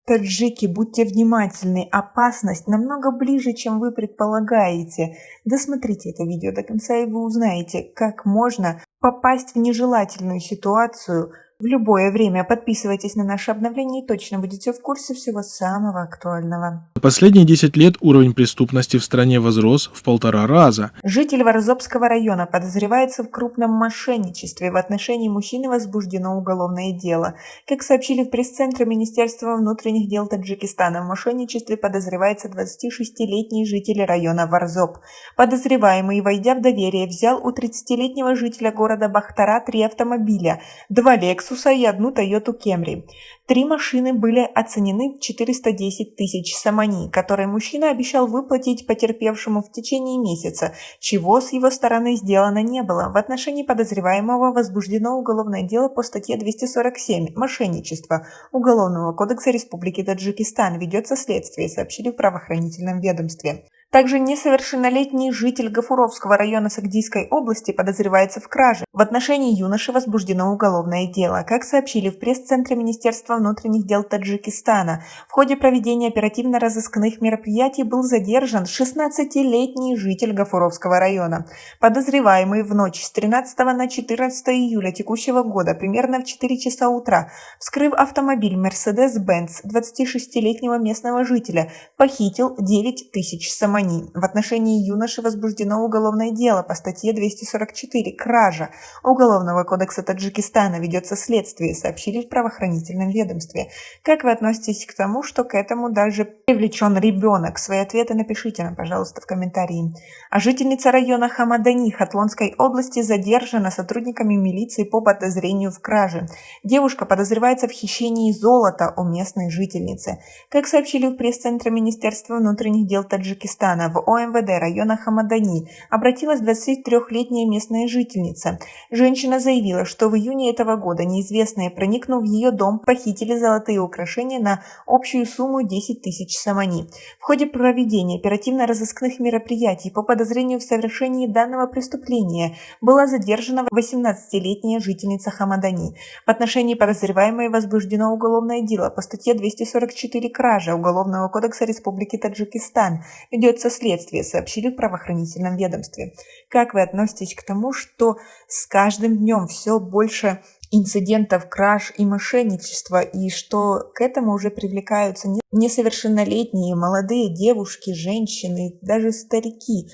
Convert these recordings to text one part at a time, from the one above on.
Таджики, будьте внимательны, опасность намного ближе, чем вы предполагаете. Досмотрите это видео до конца, и вы узнаете, как можно попасть в нежелательную ситуацию в любое время. Подписывайтесь на наши обновления и точно будете в курсе всего самого актуального. За последние 10 лет уровень преступности в стране возрос в 1,5 раза. Житель Ворзобского района подозревается в крупном мошенничестве. В отношении мужчины возбуждено уголовное дело. Как сообщили в пресс-центре Министерства внутренних дел Таджикистана, в мошенничестве подозревается 26-летний житель района Ворзоб. Подозреваемый, войдя в доверие, взял у 30-летнего жителя города Бахтара 3 автомобиля, 2 Лексуса и 1 Тойоту Кемри. 3 машины были оценены в 410 тысяч сомани, которые мужчина обещал выплатить потерпевшему в течение месяца, чего с его стороны сделано не было. В отношении подозреваемого возбуждено уголовное дело по статье 247 «Мошенничество» Уголовного кодекса Республики Таджикистан. Ведется следствие, сообщили в правоохранительном ведомстве. Также несовершеннолетний житель Гафуровского района Сагдийской области подозревается в краже. В отношении юноши возбуждено уголовное дело. Как сообщили в пресс-центре Министерства внутренних дел Таджикистана, в ходе проведения оперативно-розыскных мероприятий был задержан 16-летний житель Гафуровского района. Подозреваемый в ночь с 13 на 14 июля текущего года, примерно в 4 часа утра, вскрыв автомобиль Mercedes-Benz 26-летнего местного жителя, похитил 9 тысяч сомани. В отношении юноши возбуждено уголовное дело по статье 244 «Кража» Уголовного кодекса Таджикистана. Ведется следствие, сообщили в правоохранительном ведомстве. Как вы относитесь к тому, что к этому даже привлечен ребенок? Свои ответы напишите нам, пожалуйста, в комментарии. А жительница района Хамадани Хатлонской области задержана сотрудниками милиции по подозрению в краже. Девушка подозревается в хищении золота у местной жительницы. Как сообщили в пресс-центре Министерства внутренних дел Таджикистана, в ОМВД района Хамадани обратилась 23-летняя местная жительница. Женщина заявила, что в июне этого года неизвестные, проникнув в ее дом, похитили золотые украшения на общую сумму 10 тысяч сомани. В ходе проведения оперативно-розыскных мероприятий по подозрению в совершении данного преступления была задержана 18-летняя жительница Хамадани. В отношении подозреваемой возбуждено уголовное дело по статье 244 «Кража» Уголовного кодекса Республики Таджикистан. Ведется следствие, сообщили в правоохранительном ведомстве. Как вы относитесь к тому, что с каждым днем все больше инцидентов краж и мошенничества, и что к этому уже привлекаются несовершеннолетние, молодые девушки, женщины, даже старики?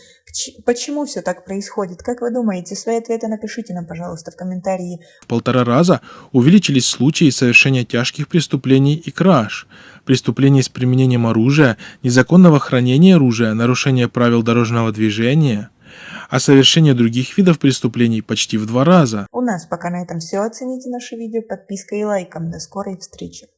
Почему все так происходит? Как вы думаете? Свои ответы напишите нам, пожалуйста, в комментарии. В 1,5 раза увеличились случаи совершения тяжких преступлений и краж, преступлений с применением оружия, незаконного хранения оружия, нарушения правил дорожного движения, а совершение других видов преступлений почти в 2 раза. У нас пока на этом все. Оцените наше видео подпиской и лайком. До скорой встречи.